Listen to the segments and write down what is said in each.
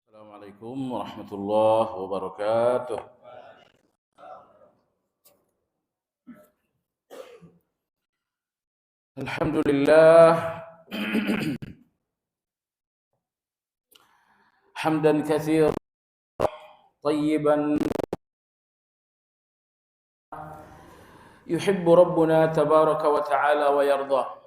Assalamualaikum warahmatullahi wabarakatuh. Alhamdulillah hamdan katsiran tayyiban yuhibbu rabbuna tabaraka wa ta'ala wa yardah.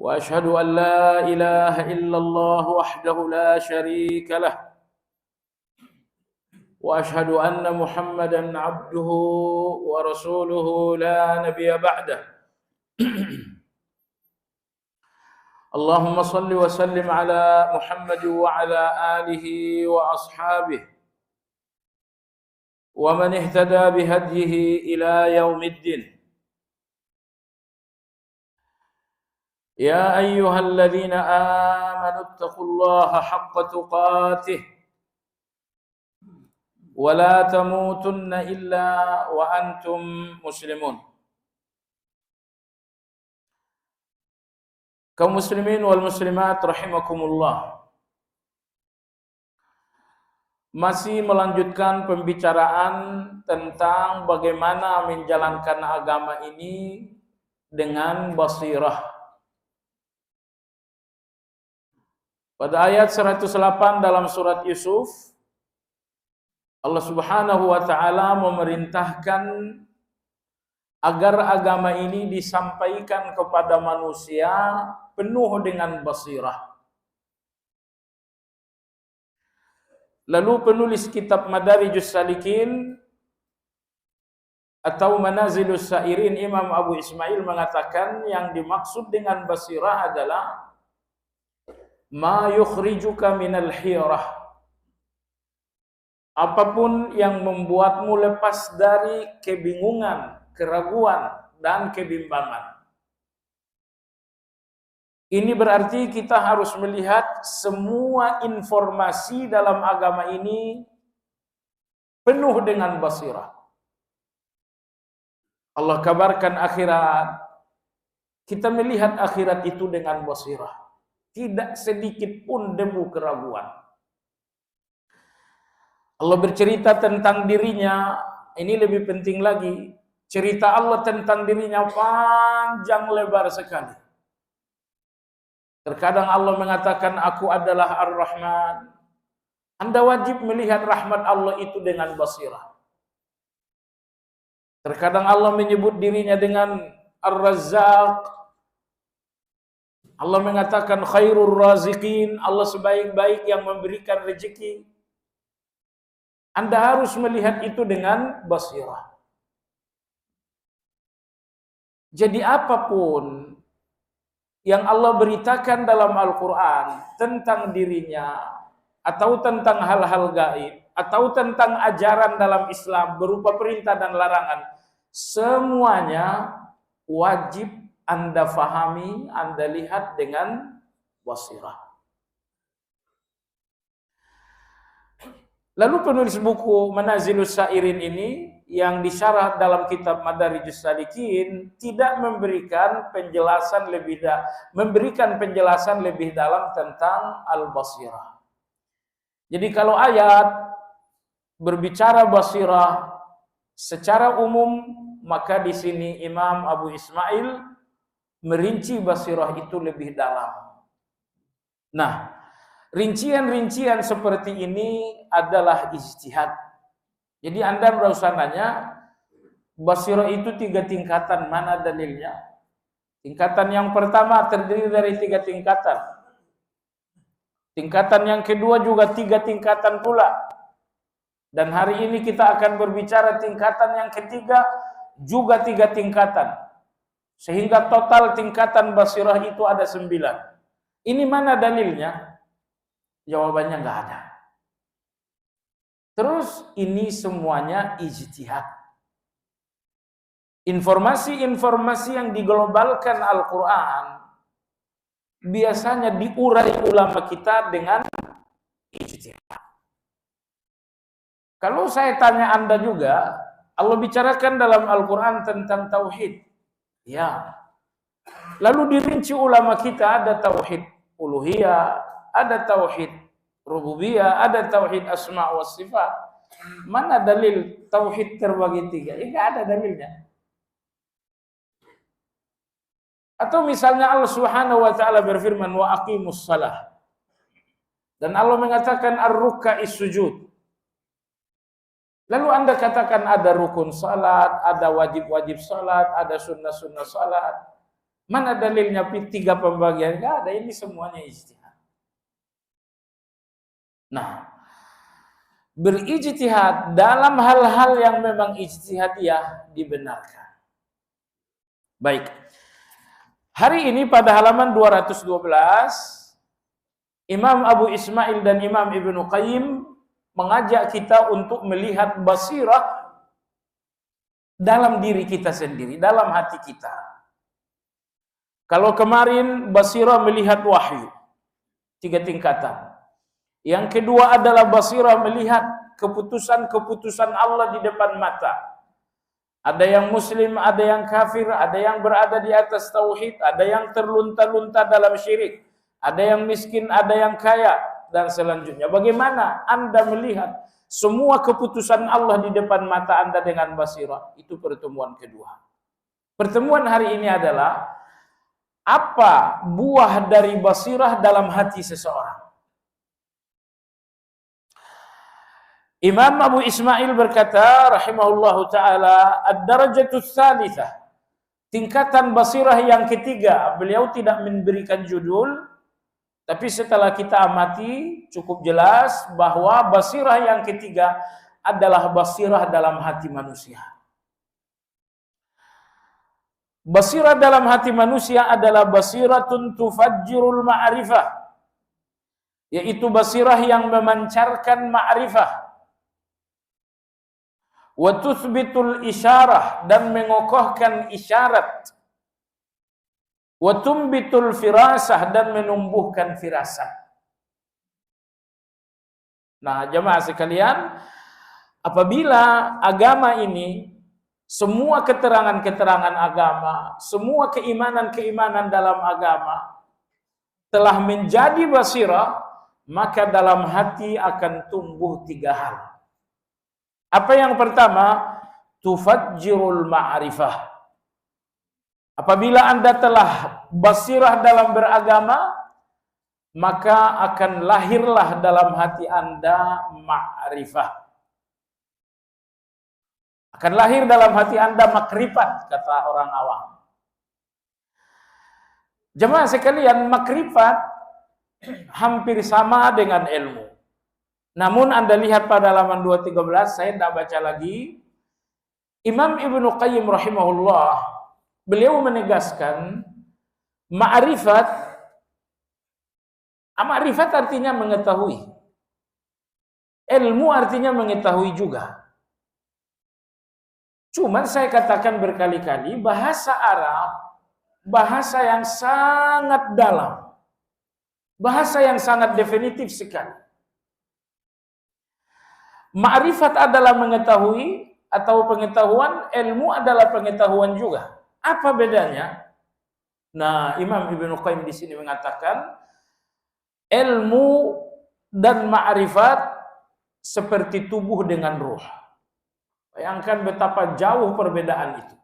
Wa ashhadu an la ilaha illallah wahdahu la syarika lah. وأشهد أن محمدا عبده ورسوله لا نبي بعده. اللهم صل وسلم على محمد وعلى آله وأصحابه ومن اهتدى بهديه إلى يوم الدين. يا أيها الذين آمنوا اتقوا الله حق تقاته ولا تموتن إلا وأنتم مسلمون. Kaum muslimin wal muslimat rahimakumullah. Masih melanjutkan pembicaraan tentang bagaimana menjalankan agama ini dengan basirah. Pada ayat 108 dalam surat Yusuf, Allah Subhanahu wa ta'ala memerintahkan agar agama ini disampaikan kepada manusia penuh dengan basirah. Lalu penulis kitab Madarijus Salikin atau Manazilus Sairin, Imam Abu Ismail mengatakan yang dimaksud dengan basirah adalah ma yukhrijuka minal hirah, apapun yang membuatmu lepas dari kebingungan, keraguan, dan kebimbangan. Ini berarti kita harus melihat semua informasi dalam agama ini penuh dengan basirah. Allah kabarkan akhirat, kita melihat akhirat itu dengan basirah. Tidak sedikit pun debu keraguan. Allah bercerita tentang dirinya, ini lebih penting lagi. Cerita Allah tentang dirinya panjang lebar sekali. Terkadang Allah mengatakan, aku adalah Ar-Rahman. Anda wajib melihat rahmat Allah itu dengan basirah. Terkadang Allah menyebut dirinya dengan Ar-Razzaq. Allah mengatakan khairur raziqin, Allah sebaik-baik yang memberikan rezeki. Anda harus melihat itu dengan basirah. Jadi apapun yang Allah beritakan dalam Al-Quran tentang dirinya, atau tentang hal-hal gaib, atau tentang ajaran dalam Islam berupa perintah dan larangan, semuanya wajib Anda fahami, Anda lihat dengan basirah. Lalu penulis buku Manazilus Sairin ini yang disyarah dalam kitab Madarijus Salikin tidak memberikan penjelasan lebih dalam tentang al-basirah. Jadi kalau ayat berbicara basirah secara umum, maka di sini Imam Abu Ismail merinci basirah itu lebih dalam. Nah, rincian-rincian seperti ini adalah ijtihad. Jadi Anda tidak usah nanya, basirah itu 3 tingkatan, mana dalilnya? Tingkatan yang pertama terdiri dari 3 tingkatan. Tingkatan yang kedua juga 3 tingkatan pula. Dan hari ini kita akan berbicara tingkatan yang ketiga juga 3 tingkatan. Sehingga total tingkatan basirah itu ada 9. Ini mana dalilnya? Jawabannya nggak ada. Terus ini semuanya ijtihad. Informasi-informasi yang diglobalkan Al-Quran biasanya diurai ulama kita dengan ijtihad. Kalau saya tanya Anda juga, Allah bicarakan dalam Al-Quran tentang tauhid. Ya. Lalu dirinci ulama kita, ada tauhid uluhiyah, ada tauhid rububiyah, ada tauhid asma wa sifat. Mana dalil tauhid terbagi tiga? Enggak ada dalilnya. Atau misalnya Allah Subhanahu wa taala berfirman wa aqimus shalah. Dan Allah mengatakan ar-ruk'is sujud. Lalu Anda katakan ada rukun salat, ada wajib-wajib salat, ada sunnah-sunnah salat. Mana dalilnya tiga pembagian? Enggak ada, ini semuanya ijtihad. Nah, berijtihad dalam hal-hal yang memang ijtihadiyah dibenarkan. Baik. Hari ini pada halaman 212 Imam Abu Ismail dan Imam Ibnu Qayyim mengajak kita untuk melihat basirah dalam diri kita sendiri, dalam hati kita. Kalau kemarin basirah melihat wahyu, 3 tingkatan. Yang kedua adalah basirah melihat keputusan-keputusan Allah di depan mata. Ada yang muslim, ada yang kafir, ada yang berada di atas tauhid, ada yang terlunta-lunta dalam syirik, ada yang miskin, ada yang kaya, dan selanjutnya. Bagaimana Anda melihat semua keputusan Allah di depan mata Anda dengan basirah? Itu pertemuan kedua. Pertemuan hari ini adalah apa buah dari basirah dalam hati seseorang. Imam Abu Ismail berkata rahimahullahu taala, ad-darajatus tsalitsah, tingkatan basirah yang ketiga. Beliau tidak memberikan judul, tapi setelah kita amati cukup jelas bahwa basirah yang ketiga adalah basirah dalam hati manusia. Basirah dalam hati manusia adalah basiratun tufajjirul ma'rifah, yaitu basirah yang memancarkan ma'rifah. Wa tuthbitul isyarah, dan mengokohkan isyarat. Wa tumbitul firasah, dan menumbuhkan firasat. Nah, jemaah sekalian, apabila agama ini, semua keterangan-keterangan agama, semua keimanan-keimanan dalam agama telah menjadi basirah, maka dalam hati akan tumbuh 3 hal. Apa yang pertama? Tufajjirul ma'rifah. Apabila Anda telah basirah dalam beragama, maka akan lahirlah dalam hati Anda ma'rifah. Akan lahir dalam hati Anda makrifat, kata orang awam. Jemaah sekalian, makrifat hampir sama dengan ilmu. Namun Anda lihat pada halaman 213, saya tidak baca lagi. Imam Ibnu Qayyim rahimahullah, beliau menegaskan ma'rifat artinya mengetahui. Ilmu artinya mengetahui juga. Cuman saya katakan berkali-kali, bahasa Arab, bahasa yang sangat dalam. Bahasa yang sangat definitif sekali. Ma'rifat adalah mengetahui atau pengetahuan, ilmu adalah pengetahuan juga. Apa bedanya? Nah, Imam Ibnu Qayyim di sini mengatakan ilmu dan ma'rifat seperti tubuh dengan ruh. Bayangkan betapa jauh perbedaan itu.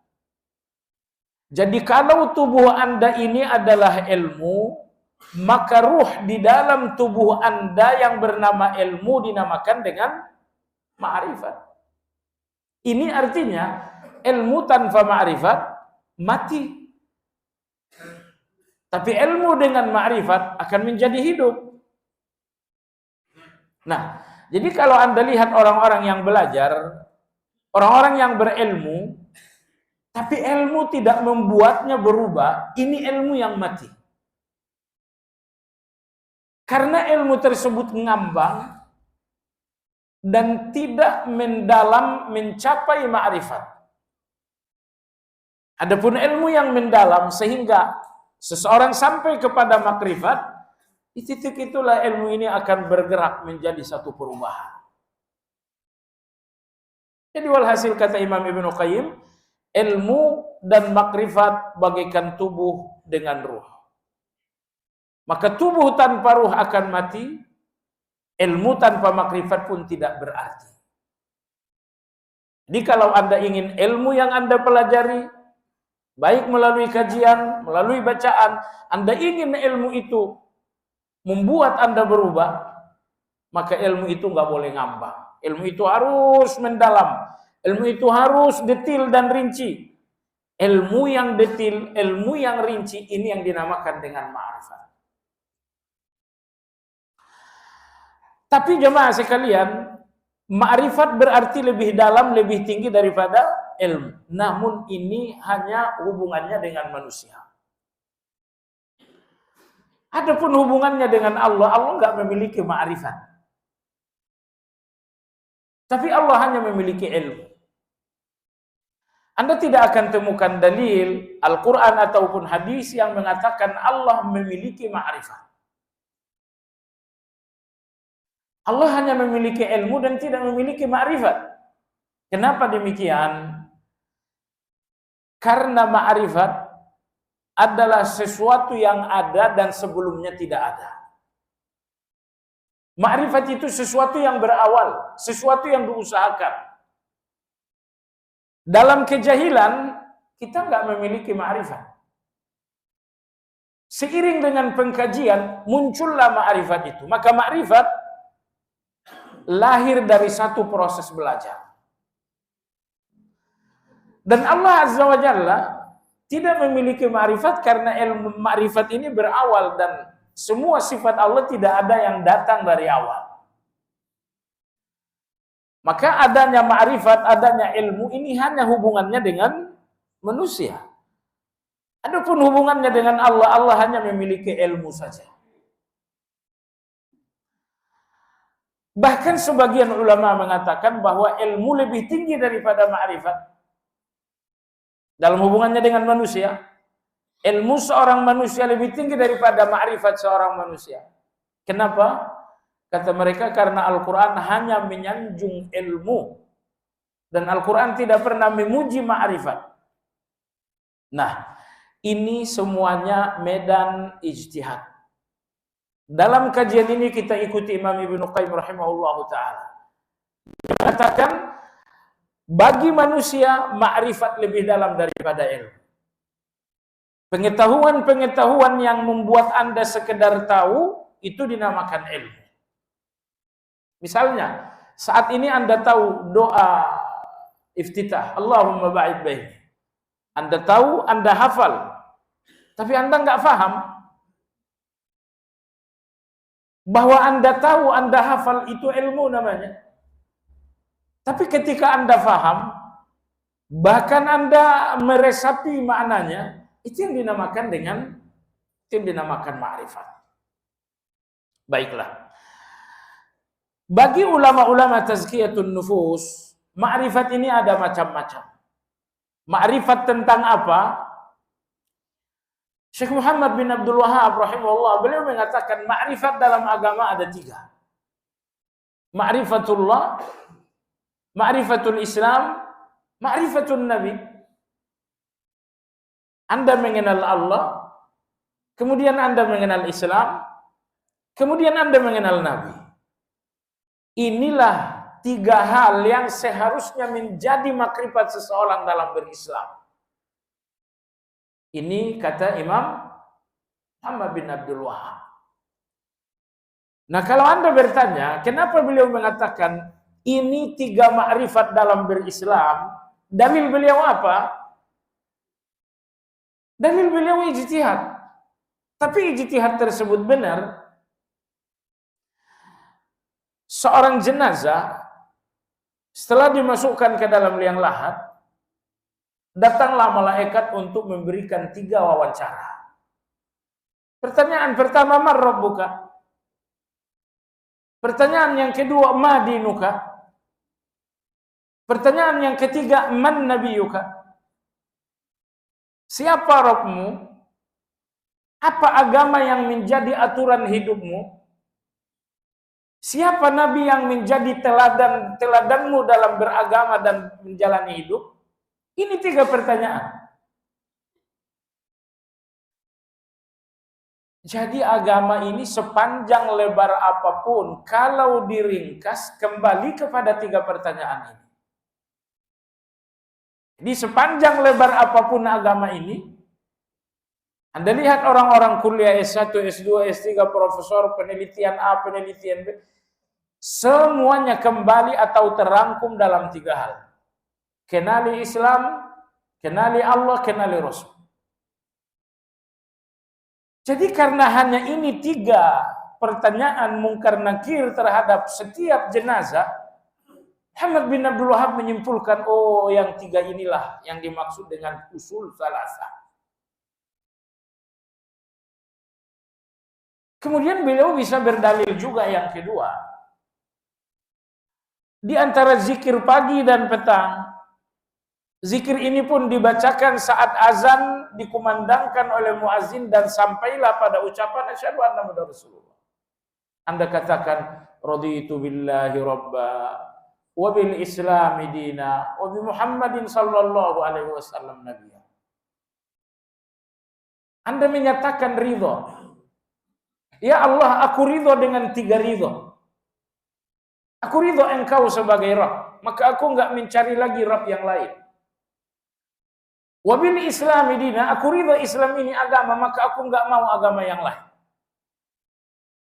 Jadi kalau tubuh Anda ini adalah ilmu, maka ruh di dalam tubuh Anda yang bernama ilmu dinamakan dengan ma'rifat. Ini artinya ilmu tanpa ma'rifat mati. Tapi ilmu dengan ma'rifat akan menjadi hidup. Nah, jadi kalau Anda lihat orang-orang yang belajar, orang-orang yang berilmu, tapi ilmu tidak membuatnya berubah, ini ilmu yang mati. Karena ilmu tersebut ngambang dan tidak mendalam mencapai ma'rifat. Adapun ilmu yang mendalam sehingga seseorang sampai kepada makrifat, di titik itulah ilmu ini akan bergerak menjadi satu perubahan. Jadi walhasil kata Imam Ibnu Qayyim, ilmu dan makrifat bagaikan tubuh dengan ruh. Maka tubuh tanpa ruh akan mati, Ilmu tanpa makrifat pun tidak berarti. Jadi kalau Anda ingin ilmu yang Anda pelajari, baik melalui kajian, melalui bacaan, Anda ingin ilmu itu membuat Anda berubah, maka ilmu itu nggak boleh ngambang. Ilmu itu harus mendalam. Ilmu itu harus detil dan rinci. Ilmu yang detil, ilmu yang rinci, ini yang dinamakan dengan ma'rifat. Tapi jemaah sekalian, ma'rifat berarti lebih dalam, lebih tinggi daripada ilmu. Namun ini hanya hubungannya dengan manusia. Adapun hubungannya dengan Allah, Allah nggak memiliki ma'rifat. Tapi Allah hanya memiliki ilmu. Anda tidak akan temukan dalil Al-Quran ataupun hadis yang mengatakan Allah memiliki ma'rifat. Allah hanya memiliki ilmu dan tidak memiliki ma'rifat. Kenapa demikian? Karena ma'rifat adalah sesuatu yang ada dan sebelumnya tidak ada. Ma'rifat itu sesuatu yang berawal, sesuatu yang diusahakan. Dalam kejahilan, kita nggak memiliki ma'rifat. Seiring dengan pengkajian, muncullah ma'rifat itu. Maka ma'rifat lahir dari satu proses belajar. Dan Allah Azza wa Jalla tidak memiliki ma'rifat karena ilmu ma'rifat ini berawal dan semua sifat Allah tidak ada yang datang dari awal. Maka adanya ma'rifat, adanya ilmu ini hanya hubungannya dengan manusia. Adapun hubungannya dengan Allah, Allah hanya memiliki ilmu saja. Bahkan sebagian ulama mengatakan bahwa ilmu lebih tinggi daripada ma'rifat. Dalam hubungannya dengan manusia, ilmu seorang manusia lebih tinggi daripada ma'rifat seorang manusia. Kenapa? Kata mereka karena Al-Quran hanya menyanjung ilmu. Dan Al-Quran tidak pernah memuji ma'rifat. Nah, ini semuanya medan ijtihad. Dalam kajian ini kita ikuti Imam Ibnu Qayyim rahimahullahu ta'ala. Dia mengatakan, bagi manusia, ma'rifat lebih dalam daripada ilmu. Pengetahuan-pengetahuan yang membuat Anda sekedar tahu, itu dinamakan ilmu. Misalnya, saat ini Anda tahu doa iftitah, Allahumma ba'id baini. Anda tahu, Anda hafal. Tapi Anda nggak paham. Bahwa Anda tahu, Anda hafal, itu ilmu namanya. Tapi ketika Anda faham, bahkan Anda meresapi maknanya, itu yang dinamakan ma'rifat. Baiklah. Bagi ulama-ulama tazkiyatun nufus, ma'rifat ini ada macam-macam. Ma'rifat tentang apa? Syekh Muhammad bin Abdul Wahab rahimahullah, beliau mengatakan ma'rifat dalam agama ada 3. Ma'rifatullah, ma'rifatul Islam, ma'rifatul Nabi. Anda mengenal Allah, kemudian Anda mengenal Islam, kemudian Anda mengenal Nabi. Inilah 3 hal yang seharusnya menjadi makrifat seseorang dalam berislam. Ini kata Imam Muhammad bin Abdul Wahab. Nah, kalau Anda bertanya, kenapa beliau mengatakan ini 3 makrifat dalam berislam? Dalil beliau apa? Dalil beliau ijtihad. Tapi ijtihad tersebut benar. Seorang jenazah setelah dimasukkan ke dalam liang lahat, datanglah malaikat untuk memberikan 3 wawancara. Pertanyaan pertama, man rabbuka? Pertanyaan yang kedua, ma dinuka? Pertanyaan yang ketiga, man nabiyuka? Siapa Rabbmu? Apa agama yang menjadi aturan hidupmu? Siapa nabi yang menjadi teladanmu dalam beragama dan menjalani hidup? Ini 3 pertanyaan. Jadi agama ini sepanjang lebar apapun, kalau diringkas kembali kepada 3 pertanyaan ini. Di sepanjang lebar apapun agama ini, Anda lihat orang-orang kuliah S1, S2, S3, profesor, penelitian A, penelitian B, semuanya kembali atau terangkum dalam 3 hal. Kenali Islam, kenali Allah, kenali Rasul. Jadi karena hanya ini 3 pertanyaan mungkar nakir terhadap setiap jenazah, Muhammad bin Abdul Wahab menyimpulkan, oh yang 3 inilah yang dimaksud dengan usul salasah. Kemudian beliau bisa berdalil juga yang kedua. Di antara zikir pagi dan petang, zikir ini pun dibacakan saat azan dikumandangkan oleh muazin dan sampailah pada ucapan asyhadu anna Muhammadar Rasulullah. Anda katakan raditu billahi rabba wa bil islami dina wa bi Muhammadin sallallahu alaihi wasallam nabiyya. Anda menyatakan ridha. Ya Allah, aku ridha dengan 3 ridha. Aku ridha engkau sebagai Rabb, maka aku enggak mencari lagi Rabb yang lain. Wabil Islami dina, aku ridha Islam ini agama, maka aku enggak mau agama yang lain.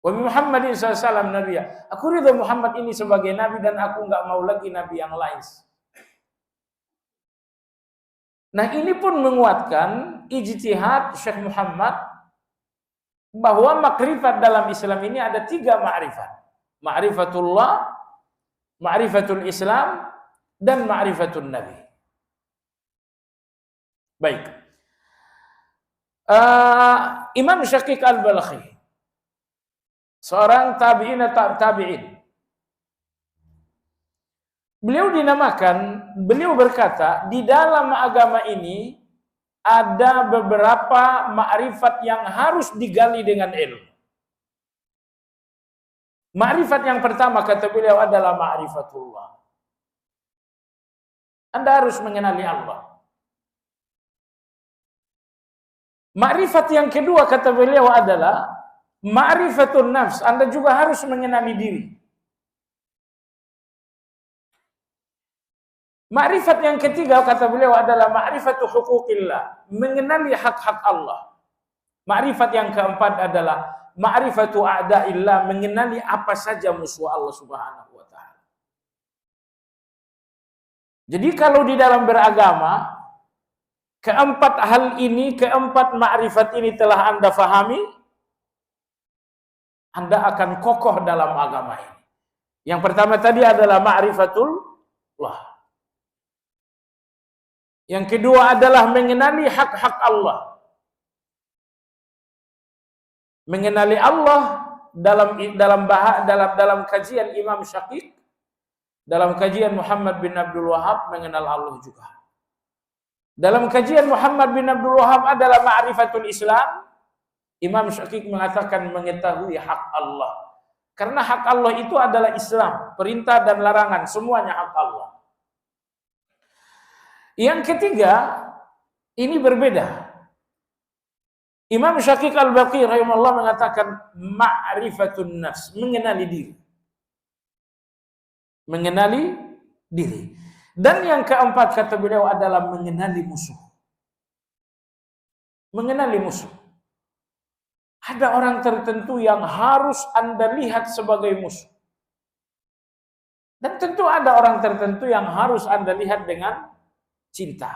Wabi Muhammadin sallallahu nabiyya, aku ridha Muhammad ini sebagai nabi dan aku enggak mau lagi nabi yang lain. Nah, ini pun menguatkan ijtihad Syekh Muhammad bahwa makrifat dalam Islam ini ada 3 ma'rifat. Ma'rifatullah, ma'rifatul Islam, dan ma'rifatul Nabi. Baik. Imam Syaqiq Al-Balkhi, seorang tabi'in. Beliau berkata, di dalam agama ini ada beberapa ma'rifat yang harus digali dengan ilmu. Ma'rifat yang pertama, kata beliau, adalah ma'rifatullah. Anda harus mengenali Allah. Ma'rifat yang kedua, kata beliau, adalah ma'rifatun nafs. Anda juga harus mengenali diri. Ma'rifat yang ketiga, kata beliau, adalah ma'rifatu huquqillah. Mengenali hak-hak Allah. Ma'rifat yang keempat adalah ma'rifatu a'da'illah. Mengenali apa saja musuh Allah subhanahu wa ta'ala. Jadi kalau di dalam beragama, keempat hal ini, keempat ma'rifat ini telah Anda fahami, Anda akan kokoh dalam agama ini. Yang pertama tadi adalah ma'rifatullah. Yang kedua adalah mengenali hak-hak Allah. Mengenali Allah dalam kajian Imam Syaqiq, dalam kajian Muhammad bin Abdul Wahab mengenal Allah juga. Dalam kajian Muhammad bin Abdul Wahab adalah ma'rifatul Islam. Imam Syaqiq mengatakan mengetahui hak Allah. Karena hak Allah itu adalah Islam, perintah dan larangan, semuanya hak Allah. Yang ketiga, ini berbeda. Imam Syaqiq Al-Baqi rahimahullah mengatakan ma'rifatun nafs, mengenali diri. Mengenali diri. Dan yang keempat, kata beliau, adalah mengenali musuh. Mengenali musuh. Ada orang tertentu yang harus Anda lihat sebagai musuh. Dan tentu ada orang tertentu yang harus Anda lihat dengan cinta.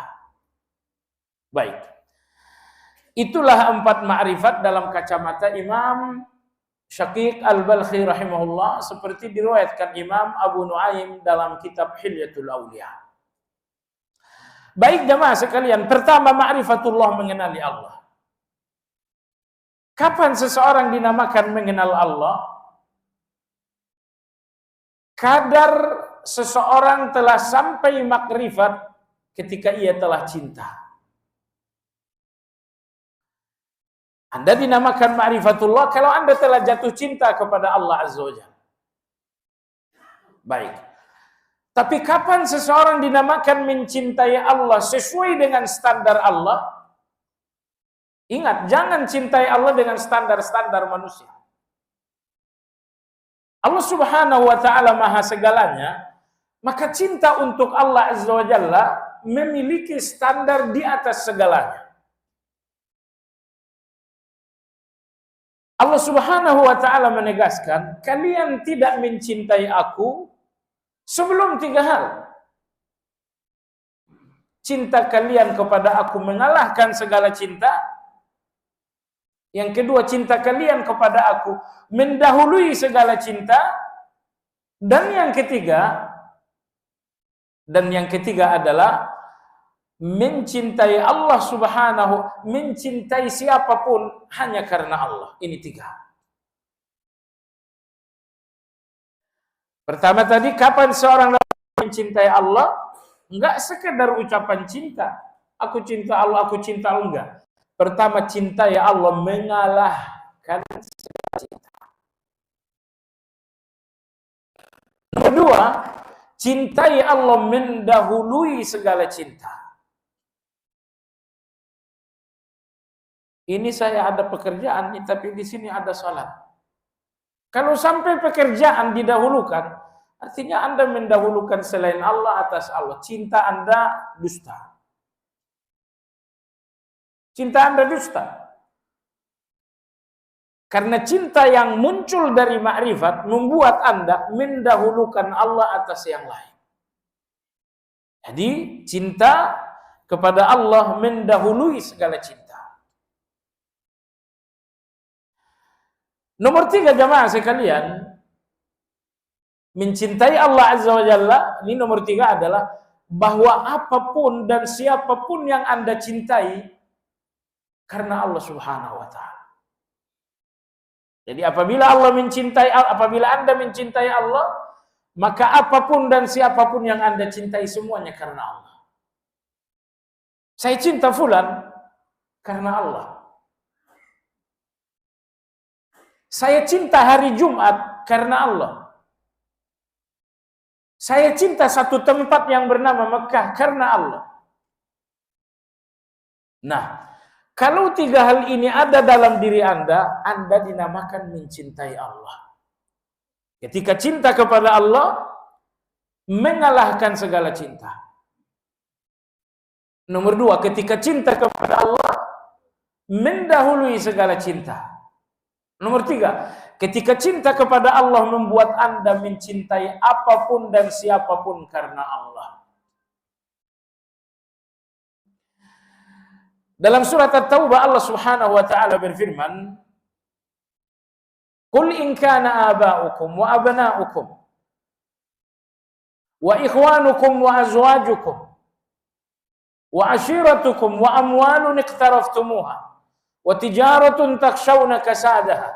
Baik. Itulah 4 ma'rifat dalam kacamata Imam Syaqiq Al-Balkhi rahimahullah, seperti diriwayatkan Imam Abu Nuaim dalam kitab Hilyatul Auliya. Baik jemaah sekalian, pertama ma'rifatullah, mengenali Allah. Kapan seseorang dinamakan mengenal Allah? Kadar seseorang telah sampai makrifat ketika ia telah cinta. Anda dinamakan ma'rifatullah kalau Anda telah jatuh cinta kepada Allah Azza wa Jalla. Baik. Tapi kapan seseorang dinamakan mencintai Allah sesuai dengan standar Allah? Ingat, jangan cintai Allah dengan standar-standar manusia. Allah Subhanahu wa taala Maha segalanya, maka cinta untuk Allah Azza wa Jalla memiliki standar di atas segalanya. Allah Subhanahu wa taala menegaskan, kalian tidak mencintai aku sebelum 3 hal. Cinta kalian kepada aku mengalahkan segala cinta. Yang kedua, cinta kalian kepada aku mendahului segala cinta. Dan yang ketiga adalah mencintai Allah Subhanahu, mencintai siapapun hanya karena Allah. Ini 3. Pertama tadi, kapan seorang mencintai Allah? Enggak sekedar ucapan cinta. Aku cinta Allah, aku cinta Allah, enggak. Pertama, cintai Allah mengalahkan segala cinta. Nomor 2, cintai Allah mendahului segala cinta. Ini saya ada pekerjaan, tapi di sini ada salat. Kalau sampai pekerjaan didahulukan, artinya Anda mendahulukan selain Allah atas Allah. Cinta Anda dusta. Cinta Anda dusta. Karena cinta yang muncul dari makrifat membuat Anda mendahulukan Allah atas yang lain. Jadi cinta kepada Allah mendahului segala cinta. Nomor 3 jamaah sekalian, mencintai Allah Azza wa Jalla, ini nomor 3 adalah bahwa apapun dan siapapun yang Anda cintai karena Allah Subhanahu wa taala. Jadi apabila Anda mencintai Allah, maka apapun dan siapapun yang Anda cintai semuanya karena Allah. Saya cinta fulan karena Allah. Saya cinta hari Jumat karena Allah. Saya cinta satu tempat yang bernama Mekah karena Allah. Nah, kalau 3 hal ini ada dalam diri Anda dinamakan mencintai Allah. Ketika cinta kepada Allah, mengalahkan segala cinta. Nomor 2, ketika cinta kepada Allah, mendahului segala cinta. Nomor 3, ketika cinta kepada Allah membuat Anda mencintai apapun dan siapapun karena Allah. Dalam surat At-Taubah Allah Subhanahu wa taala berfirman, "Qul in kana aba'ukum wa abna'ukum wa ikhwanukum wa azwajukum wa ashiratukum wa amwalun iqtaraftumuha wa tijaratun takshawna kasadaha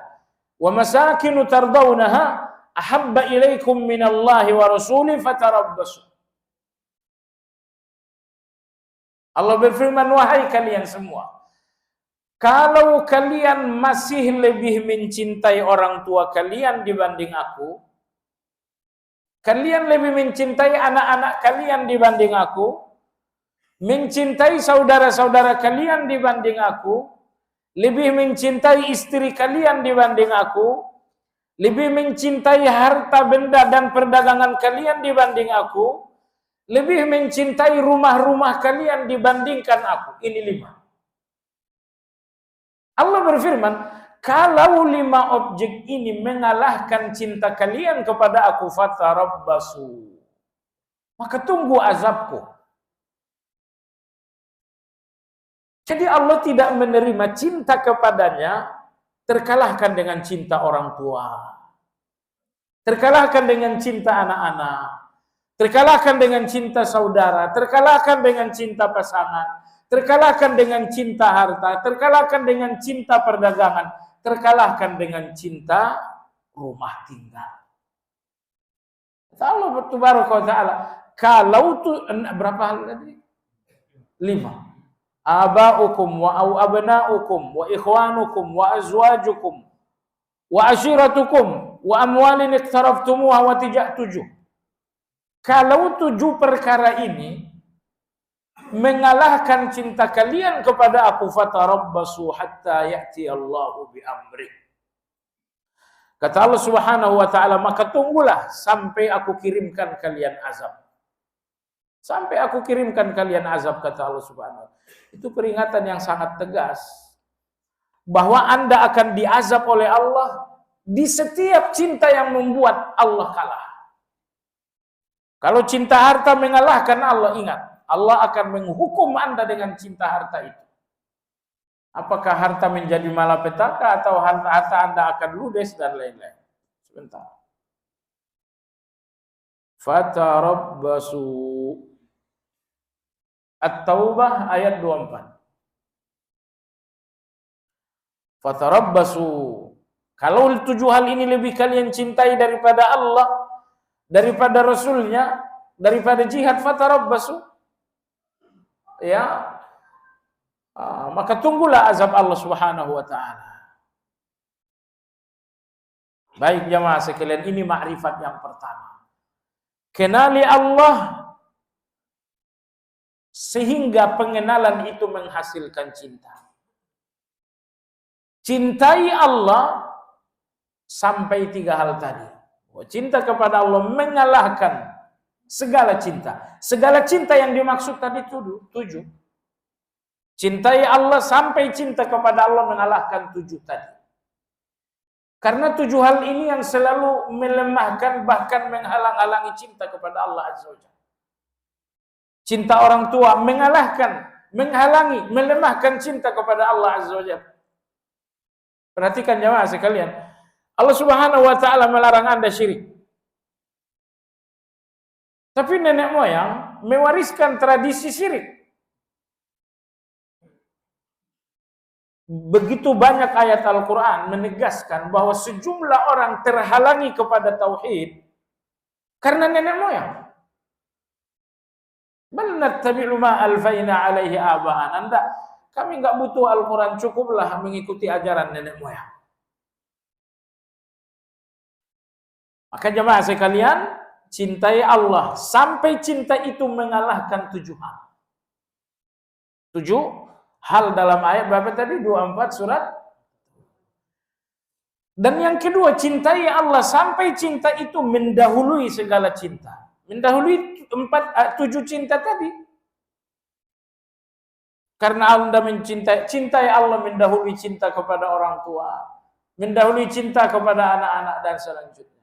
wa masakin tardawnaha ahabba ilaikum minallahi wa rasulihi fatarabbasu." Allah berfirman, wahai kalian semua, kalau kalian masih lebih mencintai orang tua kalian dibanding aku, kalian lebih mencintai anak-anak kalian dibanding aku, mencintai saudara-saudara kalian dibanding aku, lebih mencintai istri kalian dibanding aku, lebih mencintai harta benda dan perdagangan kalian dibanding aku, lebih mencintai rumah-rumah kalian dibandingkan aku. Ini 5. Allah berfirman, kalau 5 objek ini mengalahkan cinta kalian kepada aku, fatarabbasu, maka tunggu azabku. Jadi Allah tidak menerima cinta kepadanya terkalahkan dengan cinta orang tua, terkalahkan dengan cinta anak-anak, terkalahkan dengan cinta saudara, terkalahkan dengan cinta pasangan, terkalahkan dengan cinta harta, terkalahkan dengan cinta perdagangan, terkalahkan dengan cinta rumah tinggal. Allah Subhanahu wa taala, kalau tu berapa hal tadi? 5. Aba'ukum wa abna'ukum wa ikhwanukum wa azwajukum wa ashiratukum wa amwalin iqtaraftumuha wa 7. Kalau 7 perkara ini mengalahkan cinta kalian kepada aku, fatarabbasu hatta ya'ti Allahu bi amri. Kata Allah Subhanahu wa taala, maka tunggulah sampai aku kirimkan kalian azab. Sampai aku kirimkan kalian azab, kata Allah Subhanahu wa taala. Itu peringatan yang sangat tegas bahwa Anda akan diazab oleh Allah di setiap cinta yang membuat Allah kalah. Kalau cinta harta mengalahkan Allah, ingat, Allah akan menghukum Anda dengan cinta harta itu. Apakah harta menjadi malapetaka atau harta Anda akan ludes dan lain-lain. Sebentar. Fatarabbasu. At-Taubah ayat 24. Fatarabbasu. Kalau 7 hal ini lebih kalian cintai daripada Allah, daripada Rasulnya, daripada jihad, fatarabbasu. Ya, maka tunggulah azab Allah Subhanahu wa taala. Baik jamaah sekalian, ini makrifat yang pertama. Kenali Allah sehingga pengenalan itu menghasilkan cinta. Cintai Allah sampai 3 hal tadi. Cinta kepada Allah mengalahkan segala cinta. Segala cinta yang dimaksud tadi 7. Cintai Allah sampai cinta kepada Allah mengalahkan 7 tadi. Karena 7 hal ini yang selalu melemahkan, bahkan menghalang-halangi cinta kepada Allah Azza wa Jalla. Cinta orang tua mengalahkan, menghalangi, melemahkan cinta kepada Allah Azza wa Jalla. Perhatikan jemaah sekalian. Allah Subhanahu wa taala melarang Anda syirik. Tapi nenek moyang mewariskan tradisi syirik. Begitu banyak ayat Al-Quran menegaskan bahwa sejumlah orang terhalangi kepada tauhid karena nenek moyang. Bal nattabi'u ma alfaina alaihi aba'an. Kami enggak butuh Al-Quran, cukuplah mengikuti ajaran nenek moyang. Maka jemaah sekalian, cintai Allah sampai cinta itu mengalahkan 7 hal. 7 hal dalam ayat berapa tadi? 24 surat. Dan yang kedua, cintai Allah sampai cinta itu mendahului segala cinta. Mendahului 7 cinta tadi. Karena Anda cintai Allah mendahului cinta kepada orang tua, mendahului cinta kepada anak-anak dan selanjutnya.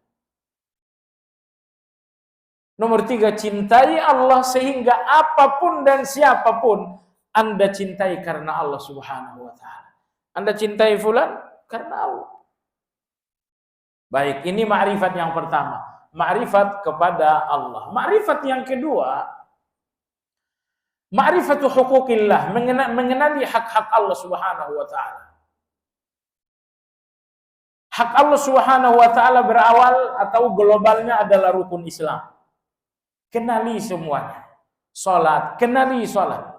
Nomor 3, cintai Allah sehingga apapun dan siapapun Anda cintai karena Allah Subhanahu wa taala. Anda cintai fulan karena Allah. Baik, ini makrifat yang pertama, makrifat kepada Allah. Makrifat yang kedua, makrifatu hukukillah, mengenali hak-hak Allah Subhanahu wa taala. Hak Allah Subhanahu wa taala berawal atau globalnya adalah rukun Islam. Kenali semuanya. Salat, kenali salat.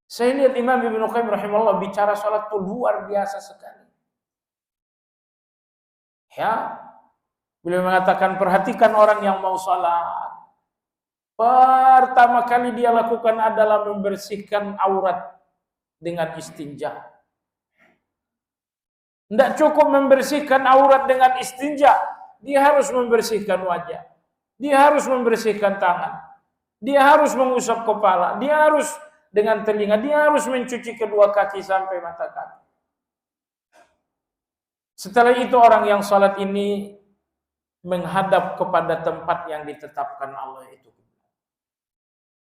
Saya lihat Imam Ibnu Qayyim rahimahullah bicara salat itu luar biasa sekali. Ya, beliau mengatakan perhatikan orang yang mau salat. Pertama kali dia lakukan adalah membersihkan aurat dengan istinja. Tidak cukup membersihkan aurat dengan istinja, dia harus membersihkan wajah. Dia harus membersihkan tangan. Dia harus mengusap kepala. Dia harus dengan telinga. Dia harus mencuci kedua kaki sampai mata kaki. Setelah itu orang yang salat ini menghadap kepada tempat yang ditetapkan Allah itu.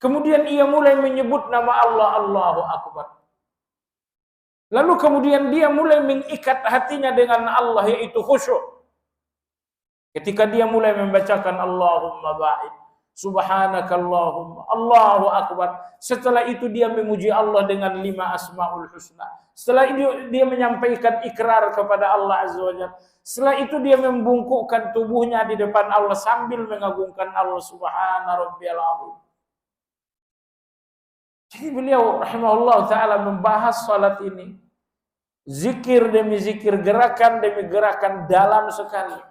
Kemudian ia mulai menyebut nama Allah, Allahu Akbar. Lalu kemudian dia mulai mengikat hatinya dengan Allah, yaitu khusyuk. Ketika dia mulai membacakan Allahumma ba'id, subhanakallahumma, Allahu Akbar. Setelah itu dia memuji Allah dengan 5 asmaul husna. Setelah itu dia menyampaikan ikrar kepada Allah Azza wa Jalla. Setelah itu dia membungkukkan tubuhnya di depan Allah sambil mengagungkan Allah, subhana rabbiyal azim. Jadi beliau rahimahullah ta'ala membahas salat ini. Zikir demi zikir, gerakan demi gerakan dalam sekali.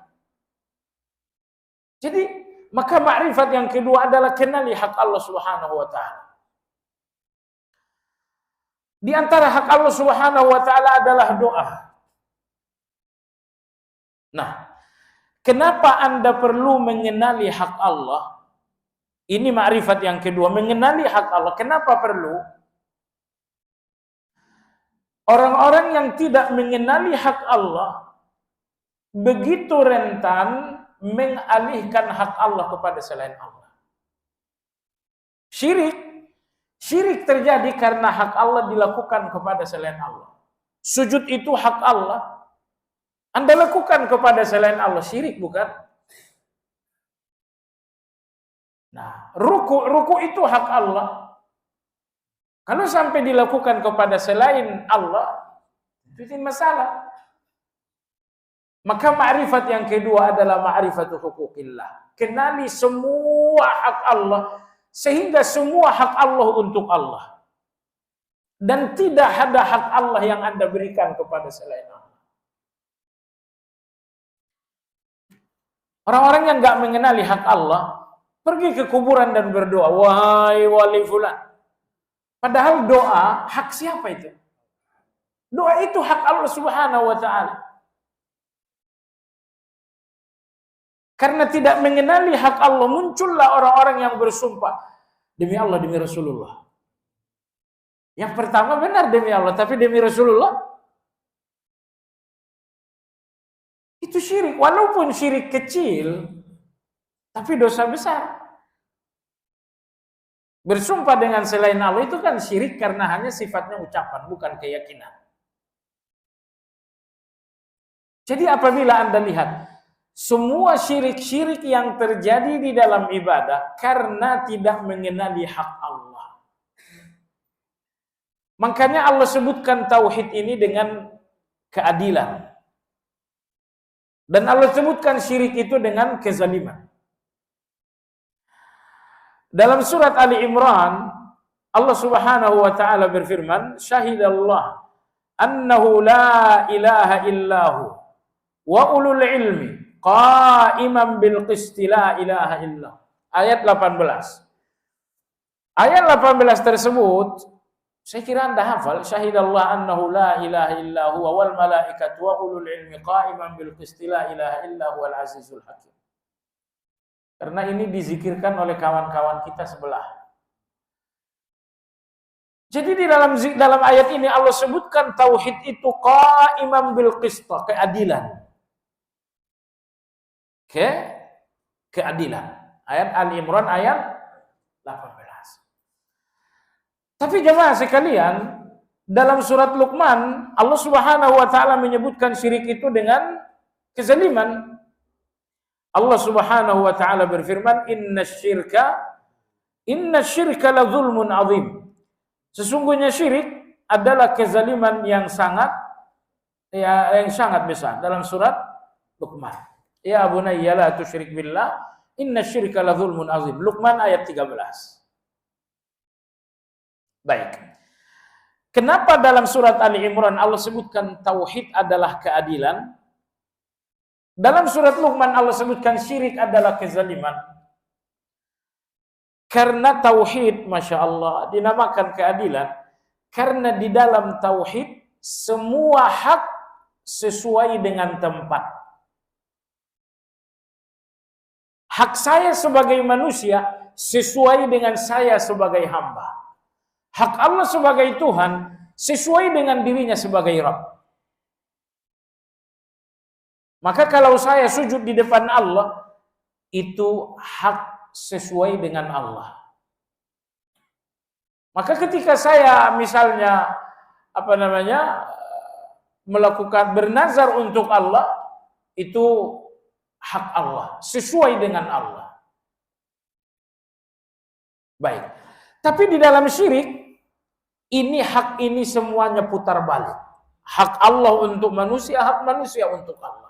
Jadi Maka makrifat yang kedua adalah kenali hak Allah Subhanahu wa taala. Di antara hak Allah Subhanahu wa taala adalah doa. Nah, kenapa Anda perlu mengenali hak Allah? Ini makrifat yang kedua, mengenali hak Allah. Kenapa perlu? Orang-orang yang tidak mengenali hak Allah begitu rentan mengalihkan hak Allah kepada selain Allah. Syirik terjadi karena hak Allah dilakukan kepada selain Allah. Sujud itu hak Allah. Anda lakukan kepada selain Allah, syirik bukan? Nah, ruku itu hak Allah. Kalau sampai dilakukan kepada selain Allah, itu masalah. Maka ma'rifat yang kedua adalah ma'rifatu hukukillah. Kenali semua hak Allah, sehingga semua hak Allah untuk Allah. Dan tidak ada hak Allah yang Anda berikan kepada selain Allah. Orang-orang yang nggak mengenali hak Allah, pergi ke kuburan dan berdoa, wahai wali fulan. Padahal doa, hak siapa itu? Doa itu hak Allah Subhanahu wa ta'ala. Karena tidak mengenali hak Allah, muncullah orang-orang yang bersumpah, demi Allah, demi Rasulullah. Yang pertama benar demi Allah, tapi demi Rasulullah, itu syirik. Walaupun syirik kecil, tapi dosa besar. Bersumpah dengan selain Allah itu kan syirik karena hanya sifatnya ucapan, bukan keyakinan. Jadi apabila Anda lihat semua syirik-syirik yang terjadi di dalam ibadah karena tidak mengenali hak Allah. Makanya Allah sebutkan tauhid ini dengan keadilan. Dan Allah sebutkan syirik itu dengan kezaliman. Dalam surat Ali Imran, Allah Subhanahu wa taala berfirman, "Syahidallah annahu la ilaha illahu wa ulul ilmi qa'iman bil qisti la ilaha illallah." Ayat 18. Ayat 18 tersebut saya kira Anda hafal, "Syahidallah annahu la ilaha illahu wal malaikatu wa ulul ilmi qa'iman bil qisti la ilaha illahu al azizul hakim." Karena ini dizikirkan oleh kawan-kawan kita sebelah. Jadi di dalam ayat ini Allah sebutkan tauhid itu qa'iman bil qist, keadilan. Keadilan. Ayat Ali Imran ayat 18. Tapi jemaah sekalian, dalam surat Luqman Allah Subhanahu wa taala menyebutkan syirik itu dengan kezaliman. Allah Subhanahu wa taala berfirman, "Innasyirka la zulmun azim." Sesungguhnya syirik adalah kezaliman yang sangat besar. Dalam surat Luqman, "Ya bunayya la tusyrik billah, innasyirka la zulmun azim." Luqman ayat 13. Baik. Kenapa dalam surat Ali Imran Allah sebutkan tauhid adalah keadilan? Dalam surat Luqman Allah sebutkan syirik adalah kezaliman. Karena tauhid, Masya Allah, dinamakan keadilan. Karena di dalam tauhid semua hak sesuai dengan tempat. Hak saya sebagai manusia sesuai dengan saya sebagai hamba. Hak Allah sebagai Tuhan sesuai dengan dirinya sebagai Rabb. Maka kalau saya sujud di depan Allah, itu hak sesuai dengan Allah. Maka ketika saya misalnya melakukan bernazar untuk Allah, itu hak Allah, sesuai dengan Allah. Baik. Tapi di dalam syirik, hak ini semuanya putar balik. Hak Allah untuk manusia, hak manusia untuk Allah.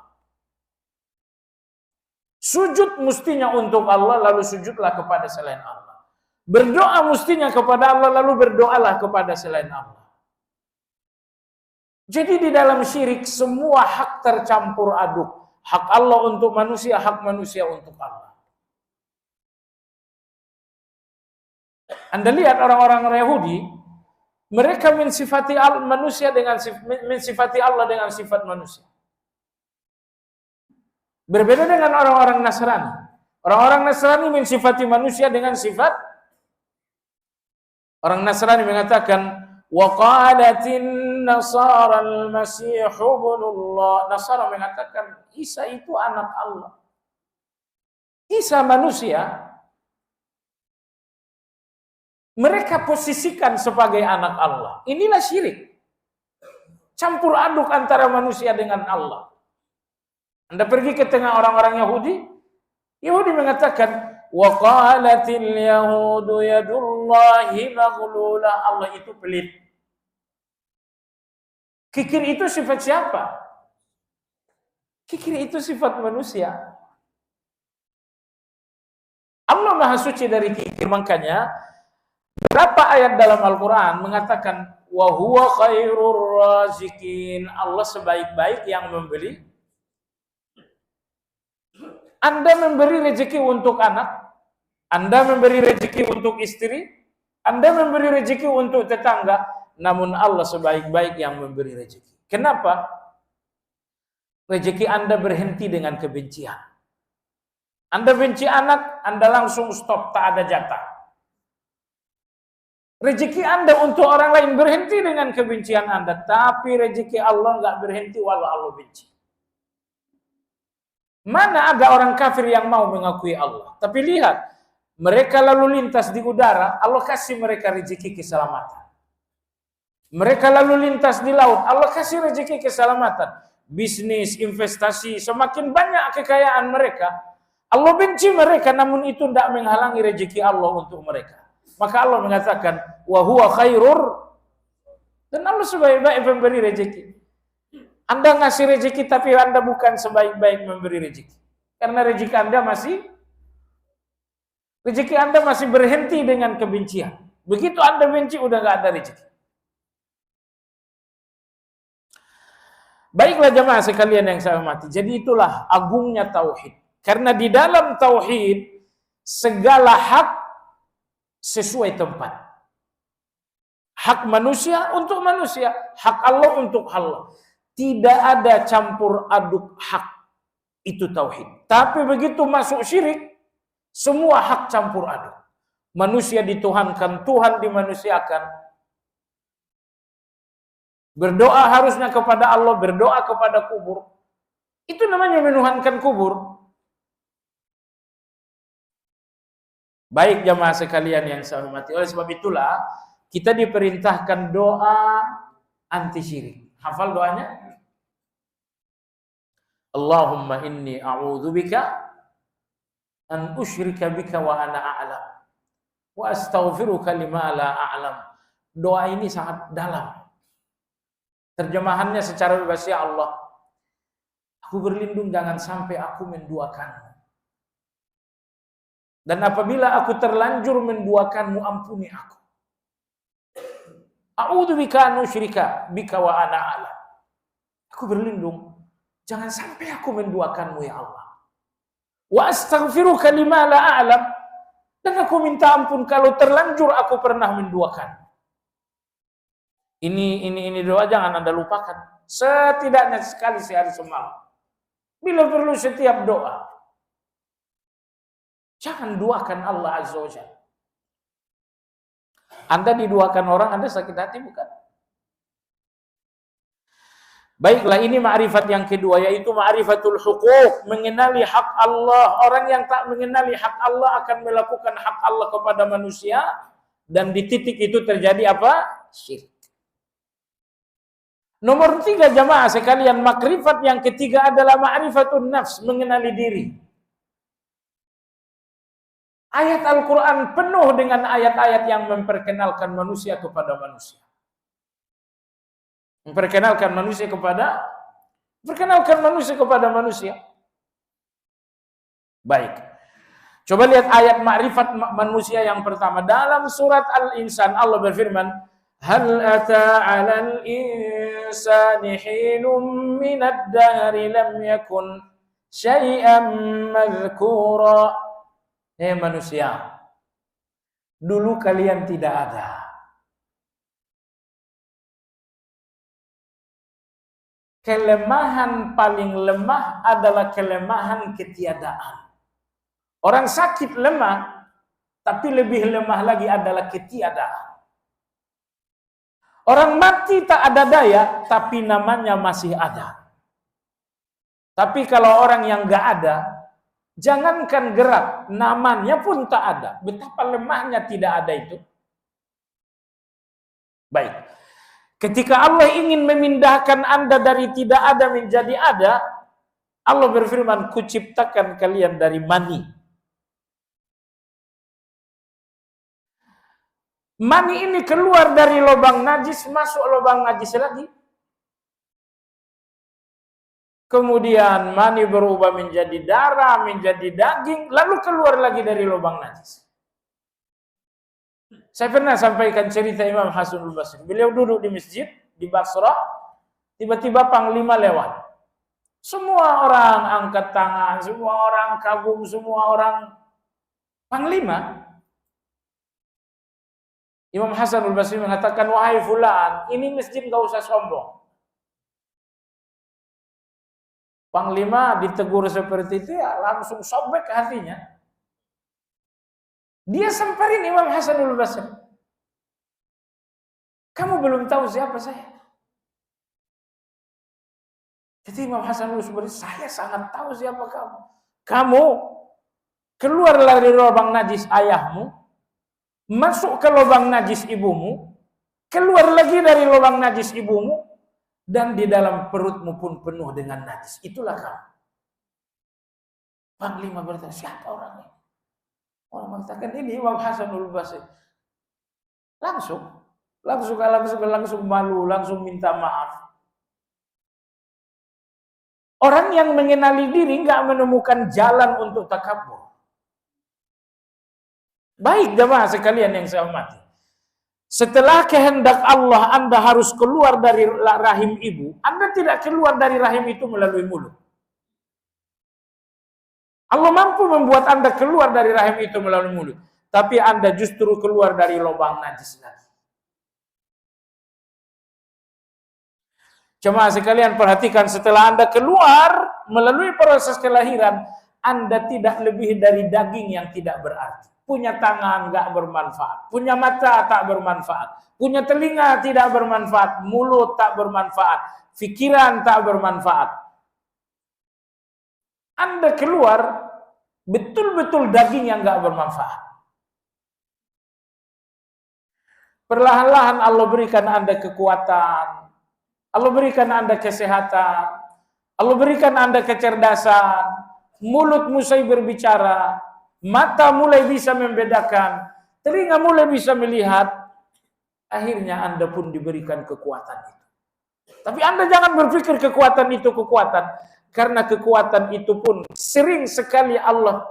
Sujud mestinya untuk Allah, lalu sujudlah kepada selain Allah. Berdoa mestinya kepada Allah, lalu berdoalah kepada selain Allah. Jadi di dalam syirik semua hak tercampur aduk. Hak Allah untuk manusia, hak manusia untuk Allah. Anda lihat orang-orang Yahudi, mereka mensifati manusia dengan mensifati Allah dengan sifat manusia. Berbeda dengan orang-orang Nasrani. Orang-orang Nasrani mensifati manusia dengan sifat. Orang Nasrani mengatakan, wa qalatin nasara al-masih ibnullah. Nasara mengatakan Isa itu anak Allah. Isa manusia. Mereka posisikan sebagai anak Allah. Inilah syirik. Campur aduk antara manusia dengan Allah. Anda pergi ke tengah orang-orang Yahudi, Yahudi mengatakan, wa qalatil yahudu yadullahi maghlula. Allah itu pelit. Kikir itu sifat siapa? Kikir itu sifat manusia. Allah Maha Suci dari kikir, makanya berapa ayat dalam Al-Quran mengatakan wa huwa khairur razikin. Allah sebaik-baik yang memberi. Anda memberi rezeki untuk anak, Anda memberi rezeki untuk istri, Anda memberi rezeki untuk tetangga, namun Allah sebaik-baik yang memberi rezeki. Kenapa? Rezeki Anda berhenti dengan kebencian. Anda benci anak, Anda langsung stop, tak ada jatah. Rezeki Anda untuk orang lain berhenti dengan kebencian Anda, tapi rezeki Allah nggak berhenti walau Allah benci. Mana ada orang kafir yang mau mengakui Allah? Tapi lihat, mereka lalu lintas di udara, Allah kasih mereka rezeki keselamatan. Mereka lalu lintas di laut, Allah kasih rezeki keselamatan. Bisnis, investasi, semakin banyak kekayaan mereka. Allah benci mereka, namun itu tidak menghalangi rezeki Allah untuk mereka. Maka Allah mengatakan, wa huwa khairur. Dan Allah sebaik-baik memberi rezeki. Anda ngasih rezeki tapi Anda bukan sebaik-baik memberi rezeki. Karena rezeki Anda masih berhenti dengan kebencian. Begitu Anda benci, udah nggak ada rezeki. Baiklah jemaah sekalian yang saya hormati. Jadi itulah agungnya tauhid. Karena di dalam tauhid segala hak sesuai tempat. Hak manusia untuk manusia, hak Allah untuk Allah. Tidak ada campur aduk hak, itu tauhid. Tapi begitu masuk syirik, semua hak campur aduk. Manusia dituhankan, Tuhan dimanusiakan. Berdoa harusnya kepada Allah, berdoa kepada kubur. Itu namanya menuhankan kubur. Baik jamaah sekalian yang saya hormati. Oleh sebab itulah kita diperintahkan doa anti syirik. Hafal doanya? Allahumma inni a'udzubika an usyrika bika wa ana a'lam wa astaghfiruka lima la a'lam. Doa ini sangat dalam. Terjemahannya secara bebas, ya Allah, aku berlindung jangan sampai aku menduakanmu. Dan apabila aku terlanjur menduakanmu, ampuni aku. A'udzubika an usyrika bika wa ana a'lam. Aku berlindung jangan sampai aku menduakanmu, ya Allah. Wa astaghfiruka lima la a'lam. Dan aku minta ampun kalau terlanjur aku pernah menduakan. Ini doa jangan Anda lupakan. Setidaknya sekali sehari semalam. Bila perlu setiap doa. Jangan duakan Allah Azza wa Jalla. Anda diduakan orang, Anda sakit hati bukan? Baiklah, ini ma'rifat yang kedua, yaitu ma'rifatul huquq, mengenali hak Allah. Orang yang tak mengenali hak Allah akan melakukan hak Allah kepada manusia, dan di titik itu terjadi apa? Syirik. Nomor 3 jamaah sekalian, makrifat yang ketiga adalah ma'rifatun nafs, mengenali diri. Ayat Al-Quran penuh dengan ayat-ayat yang memperkenalkan manusia kepada manusia. Memperkenalkan manusia kepada manusia. Baik. Coba lihat ayat ma'rifat manusia yang pertama. Dalam surat Al-Insan Allah berfirman, hal ata 'alal insani hinum minad dahri lam yakun syai'an madhkura. Manusia, Dulu kalian tidak ada. Kelemahan paling lemah adalah kelemahan ketiadaan. Orang sakit lemah, tapi lebih lemah lagi adalah ketiadaan. Orang mati tak ada daya, tapi namanya masih ada. Tapi kalau orang yang nggak ada, jangankan gerak, namanya pun tak ada. Betapa lemahnya tidak ada itu. Baik. Ketika Allah ingin memindahkan Anda dari tidak ada menjadi ada, Allah berfirman, kuciptakan kalian dari mani. Mani ini keluar dari lubang najis, masuk lubang najis lagi. Kemudian mani berubah menjadi darah, menjadi daging, lalu keluar lagi dari lubang najis. Saya pernah sampaikan cerita Imam Hasanul Basri. Beliau duduk di masjid di Basrah, tiba-tiba panglima lewat. Semua orang angkat tangan, semua orang kagum, semua orang panglima. Imam Hasanul Basri mengatakan, wahai fulan, ini masjid nggak usah sombong. Panglima ditegur seperti itu, ya langsung sobek hatinya. Dia samperin Imam Hasanul Basri. Kamu belum tahu siapa saya? Jadi Imam Hasanul Basri, saya sangat tahu siapa kamu. Kamu keluar dari lubang najis ayahmu, masuk ke lubang najis ibumu, keluar lagi dari lubang najis ibumu, dan di dalam perutmu pun penuh dengan najis. Itulah kamu. Panglima bertanya, siapa orangnya? Orang mengatakan ini Imam Hasanul Basri. Langsung malu, langsung minta maaf. Orang yang mengenali diri nggak menemukan jalan untuk takabur. Baik jemaah sekalian yang saya hormati. Setelah kehendak Allah Anda harus keluar dari rahim ibu, Anda tidak keluar dari rahim itu melalui mulut. Allah mampu membuat Anda keluar dari rahim itu melalui mulut. Tapi Anda justru keluar dari lubang najis lagi. Jemaah sekalian perhatikan, setelah Anda keluar melalui proses kelahiran, Anda tidak lebih dari daging yang tidak berarti. Punya tangan nggak bermanfaat, punya mata tak bermanfaat, punya telinga tidak bermanfaat, mulut tak bermanfaat, pikiran tak bermanfaat. Anda keluar betul-betul daging yang nggak bermanfaat. Perlahan-lahan Allah berikan Anda kekuatan, Allah berikan Anda kesehatan, Allah berikan Anda kecerdasan, mulut mulai berbicara, mata mulai bisa membedakan, telinga mulai bisa melihat, akhirnya Anda pun diberikan kekuatan itu. Tapi Anda jangan berpikir kekuatan itu kekuatan. Karena kekuatan itu pun sering sekali Allah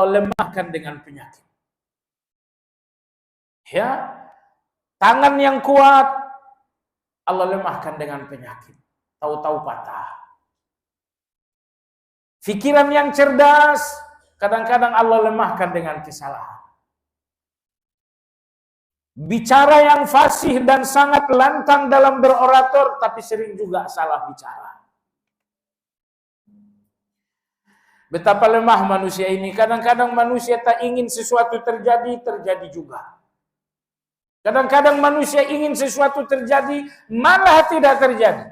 lemahkan dengan penyakit. Ya, tangan yang kuat Allah lemahkan dengan penyakit. Tahu-tahu patah. Pikiran yang cerdas kadang-kadang Allah lemahkan dengan kesalahan. Bicara yang fasih dan sangat lantang dalam berorator, tapi sering juga salah bicara. Betapa lemah manusia ini. Kadang-kadang manusia tak ingin sesuatu terjadi, terjadi juga. Kadang-kadang manusia ingin sesuatu terjadi, malah tidak terjadi.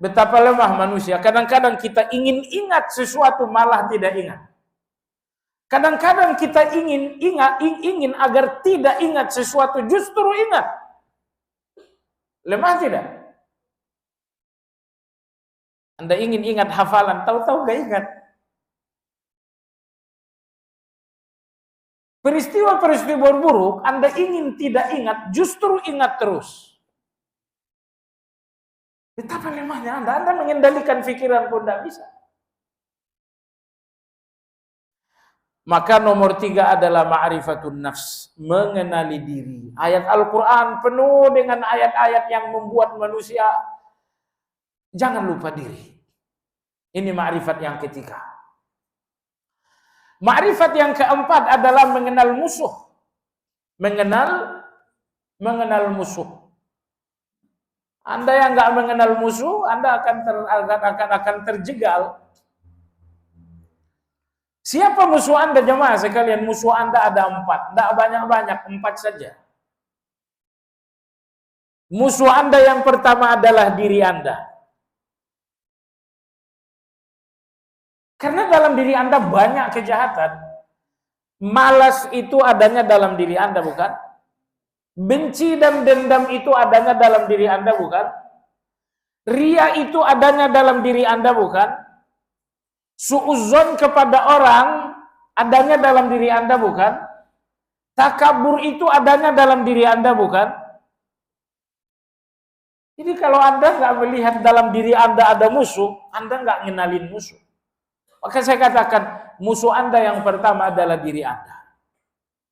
Betapa lemah manusia. Kadang-kadang kita ingin ingat sesuatu, malah tidak ingat. Kadang-kadang kita ingin agar tidak ingat sesuatu, justru ingat. Lemah tidak? Anda ingin ingat hafalan, tahu-tahu gak ingat. Peristiwa-peristiwa buruk, Anda ingin tidak ingat, justru ingat terus. Betapa lemahnya Anda mengendalikan pikiran pun tidak bisa. Maka nomor 3 adalah ma'rifatun nafs, mengenali diri. Ayat Al-Quran penuh dengan ayat-ayat yang membuat manusia jangan lupa diri. Ini ma'rifat yang ketiga. Ma'rifat yang keempat adalah mengenal musuh. Mengenal musuh. Anda yang nggak mengenal musuh, Anda akan terjegal. Siapa musuh Anda, jemaah sekalian? Musuh Anda ada 4. Tidak banyak-banyak, 4 saja. Musuh Anda yang pertama adalah diri Anda. Karena dalam diri Anda banyak kejahatan. Malas itu adanya dalam diri Anda, bukan? Benci dan dendam itu adanya dalam diri Anda, bukan? Ria itu adanya dalam diri Anda, bukan? Suudzon kepada orang adanya dalam diri Anda, bukan? Takabur itu adanya dalam diri Anda, bukan? Jadi kalau Anda nggak melihat dalam diri Anda ada musuh, Anda nggak ngenalin musuh. Maka saya katakan, musuh Anda yang pertama adalah diri Anda.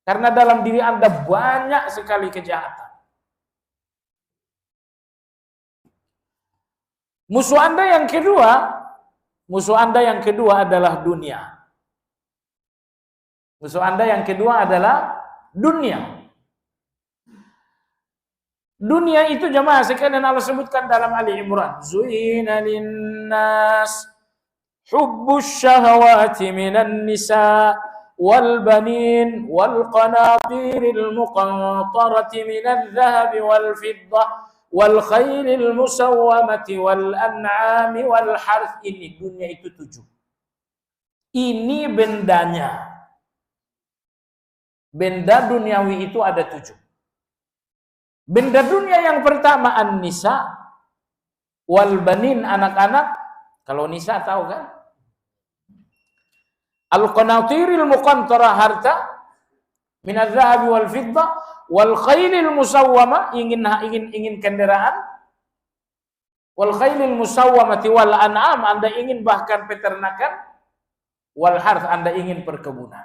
Karena dalam diri Anda banyak sekali kejahatan. Musuh Anda yang kedua adalah dunia. Musuh Anda yang kedua adalah dunia. Dunia itu jemaah sekalian Allah sebutkan dalam Ali Imran. Zuina linnas hubbus syahawati minan nisa wal banin wal qanatiril muqantarati minadh dhahabi wal fiddah wal khailil musawwamati wal an'ami wal harth. Ini dunia itu 7. Ini bendanya. Benda duniawi itu ada 7. Benda dunia yang pertama an-nisa wal banin, anak-anak. Kalau nisa tahu kan? Al-qanatiril muqantara, harta minadh dhahabi wal fiddah wal khailil musawwama, ingin kendaraan. Wal khailil musawwamati wal an'am, Anda ingin bahkan peternakan. Wal harth, Anda ingin perkebunan.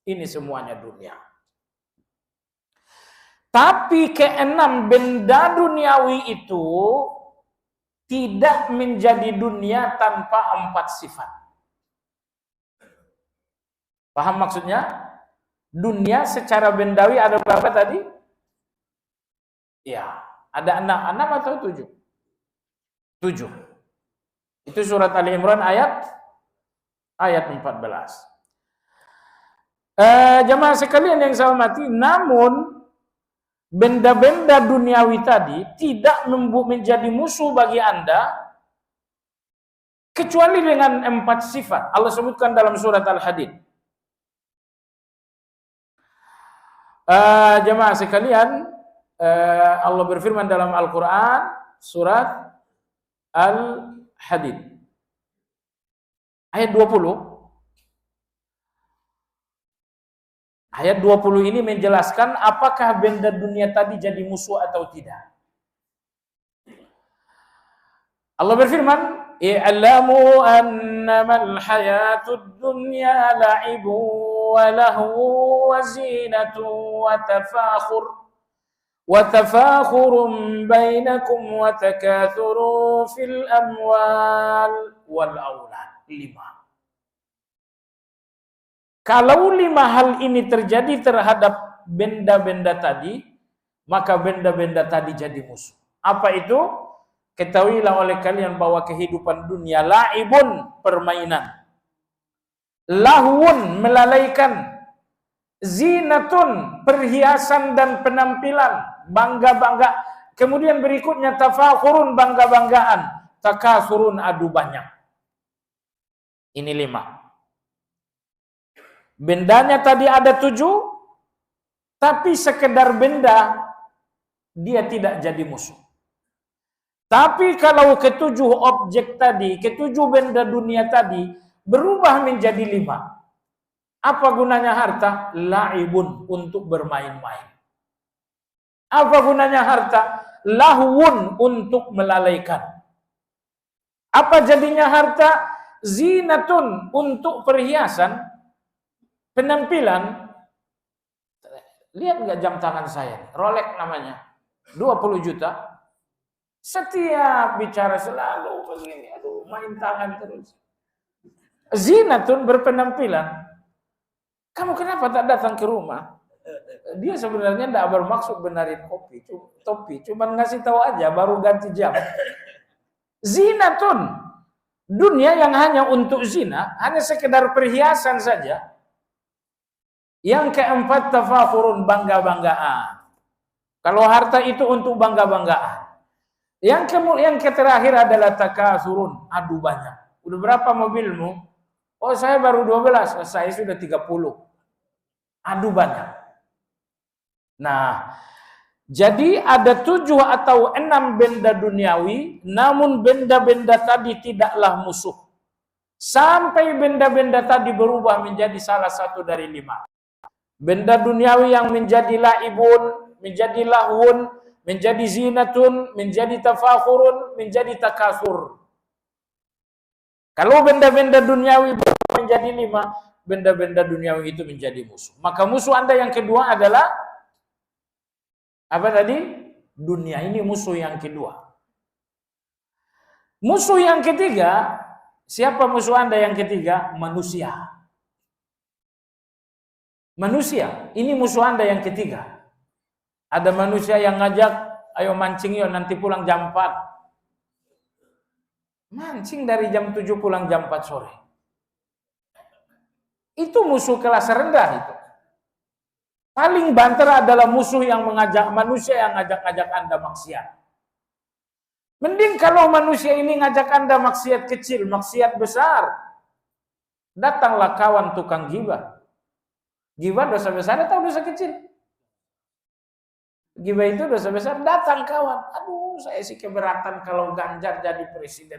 Ini semuanya dunia. Tapi keenam, benda duniawi itu tidak menjadi dunia tanpa 4 sifat. Paham maksudnya? Dunia secara bendawi ada berapa tadi? Ya, ada 6 atau 7? 7. Itu surat Ali Imran ayat 14. Jemaah sekalian yang saya hormati, namun benda-benda duniawi tadi tidak menjadi musuh bagi Anda kecuali dengan 4 sifat. Allah sebutkan dalam surat Al-Hadid. Jemaah sekalian, Allah berfirman dalam Al-Quran, surat Al-Hadid ayat 20. Ayat 20 ini menjelaskan apakah benda dunia tadi jadi musuh atau tidak. Allah berfirman, "I'lamu annamal hayatud dunya la'ibu wa lahu wa zinatu wa tafakhurun bainakum wa takathurun fil amwal wal aulad." 5. Kalau 5 hal ini terjadi terhadap benda-benda tadi, maka benda-benda tadi jadi musuh. Apa itu? Ketahuilah oleh kalian bahwa kehidupan dunia la'ibun, permainan. Lahwun, melalaikan. Zinatun, perhiasan dan penampilan, bangga-bangga. Kemudian berikutnya tafakhurun, bangga-banggaan. Takasurun, adu banyak. Ini 5. Bendanya tadi ada 7, tapi sekedar benda, dia tidak jadi musuh. Tapi kalau ke-7 objek tadi, ke-7 benda dunia tadi, berubah menjadi 5. Apa gunanya harta? La'ibun, untuk bermain-main. Apa gunanya harta? Lahwun, untuk melalaikan. Apa jadinya harta? Zinatun, untuk perhiasan. Penampilan. Lihat nggak jam tangan saya? Rolex namanya. 20 juta. Setiap bicara selalu begini. Aduh, main tangan terus. Zinatun, berpenampilan. Kamu kenapa tak datang ke rumah? Dia sebenarnya tidak bermaksud benarin topi, cuman ngasih tahu aja, baru ganti jam. Zinatun, dunia yang hanya untuk zina, hanya sekedar perhiasan saja. Yang keempat, tafakhurun, bangga-banggaan. Kalau harta itu untuk bangga-banggaan. Yang terakhir adalah takasurun, adu banyak. Udah berapa mobilmu? Oh, saya baru 12, saya sudah 30. Adu banyak. Nah, jadi ada 7 atau 6 benda duniawi, namun benda-benda tadi tidaklah musuh. Sampai benda-benda tadi berubah menjadi salah satu dari 5. Benda duniawi yang menjadi laibun, menjadi lahun, menjadi zinatun, menjadi tafakhurun, menjadi takasur. Kalau benda-benda duniawi menjadi 5, benda-benda duniawi itu menjadi musuh. Maka musuh Anda yang kedua adalah apa tadi? Dunia. Ini musuh yang kedua. Musuh yang ketiga, siapa musuh Anda yang ketiga? Manusia. Manusia, ini musuh Anda yang ketiga. Ada manusia yang ngajak, ayo mancing yuk, nanti pulang jam 4. Mancing dari jam 7 pulang jam 4 sore. Itu musuh kelas rendah itu. Paling banter adalah musuh yang mengajak manusia yang ngajak-ngajak Anda maksiat. Mending kalau manusia ini ngajak Anda maksiat kecil, maksiat besar. Datanglah kawan tukang ghibah. Ghibah dosa besar atau dosa kecil? Ghibah itu dosa besar. Datang kawan. Aduh, saya sih keberatan kalau Ganjar jadi presiden.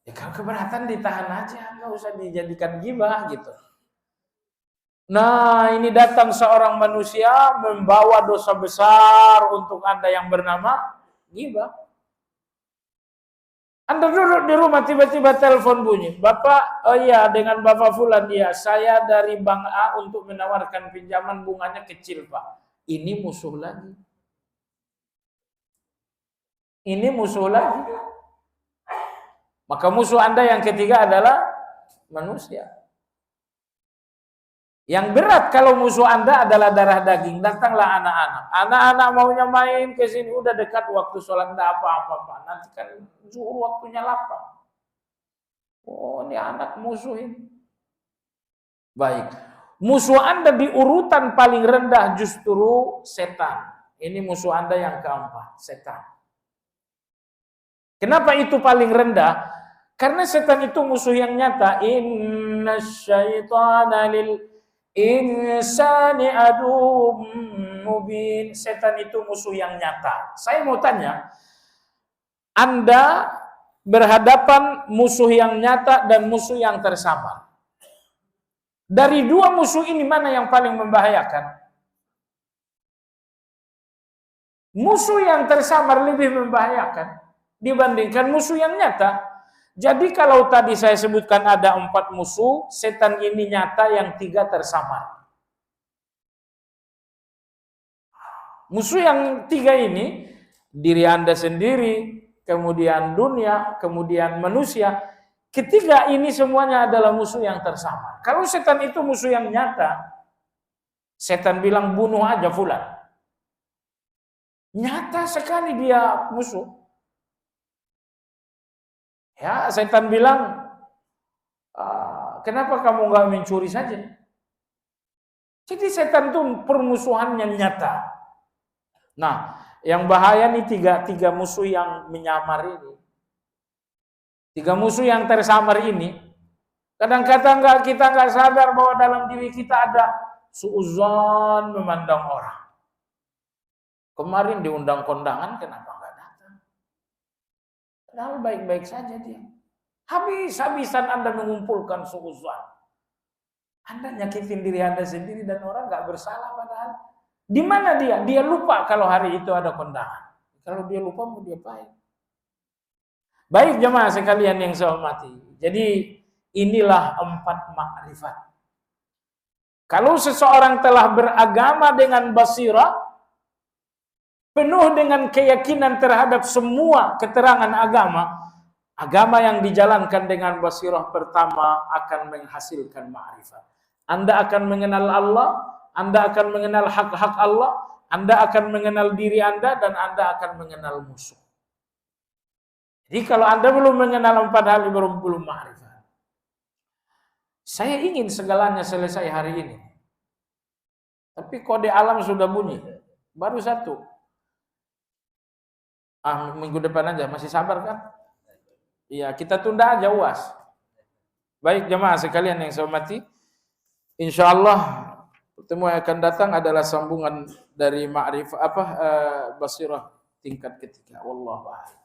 Ya kalau keberatan ditahan aja, nggak usah dijadikan ghibah gitu. Nah, ini datang seorang manusia membawa dosa besar untuk Anda yang bernama ghibah. Anda duduk di rumah, tiba-tiba telepon bunyi. Bapak, oh iya, dengan Bapak Fulan, ya, saya dari Bank A untuk menawarkan pinjaman, bunganya kecil, Pak. Ini musuh lagi. Ini musuh lagi. Maka musuh Anda yang ketiga adalah manusia. Yang berat kalau musuh Anda adalah darah daging. Datanglah anak-anak. Anak-anak maunya main ke sini, udah dekat waktu sholat, enggak apa-apa, Pak. Nanti kan zuhur waktunya lapang. Oh, ini anak musuh ini. Baik. Musuh Anda di urutan paling rendah justru setan. Ini musuh Anda yang keempat, setan. Kenapa itu paling rendah? Karena setan itu musuh yang nyata. Innasyaitana lil insani adu mubin. Setan itu musuh yang nyata. Saya mau tanya, Anda berhadapan musuh yang nyata dan musuh yang tersamar. Dari dua musuh ini mana yang paling membahayakan? Musuh yang tersamar lebih membahayakan dibandingkan musuh yang nyata. Jadi kalau tadi saya sebutkan ada 4 musuh, setan ini nyata, yang 3 tersamar. Musuh yang 3 ini, diri Anda sendiri, kemudian dunia, kemudian manusia. Ketiga ini semuanya adalah musuh yang tersamar. Kalau setan itu musuh yang nyata, setan bilang bunuh aja Fulan. Nyata sekali dia musuh. Ya, setan bilang, kenapa kamu nggak mencuri saja? Jadi setan itu permusuhannya nyata. Nah, yang bahaya nih tiga musuh yang menyamar ini. 3 musuh yang tersamar ini, kadang-kadang kita nggak sadar bahwa dalam diri kita ada suudzon memandang orang. Kemarin diundang kondangan, kenapa nggak datang? Padahal baik-baik saja dia. Habis-habisan Anda mengumpulkan suudzon. Anda nyakitin diri Anda sendiri dan orang nggak bersalah padahal. Di mana dia? Dia lupa kalau hari itu ada kondangan. Kalau dia lupa mau diapain? Baik jemaah sekalian yang saya hormati. Jadi inilah 4 makrifat. Kalau seseorang telah beragama dengan basirah, penuh dengan keyakinan terhadap semua keterangan agama, Agama yang dijalankan dengan basirah pertama akan menghasilkan ma'rifat. Anda akan mengenal Allah, Anda akan mengenal hak-hak Allah, Anda akan mengenal diri Anda, dan Anda akan mengenal musuh. Jadi kalau Anda belum mengenal 4 hal, belum ma'rifat. Saya ingin segalanya selesai hari ini. Tapi kode alam sudah bunyi. Baru 1. Minggu depan aja, masih sabar kan? Iya, kita tunda aja UAS. Baik jemaah sekalian yang saya hormati, insyaallah pertemuan yang akan datang adalah sambungan dari ma'rifah basirah tingkat ketiga. Wallahu a'lam.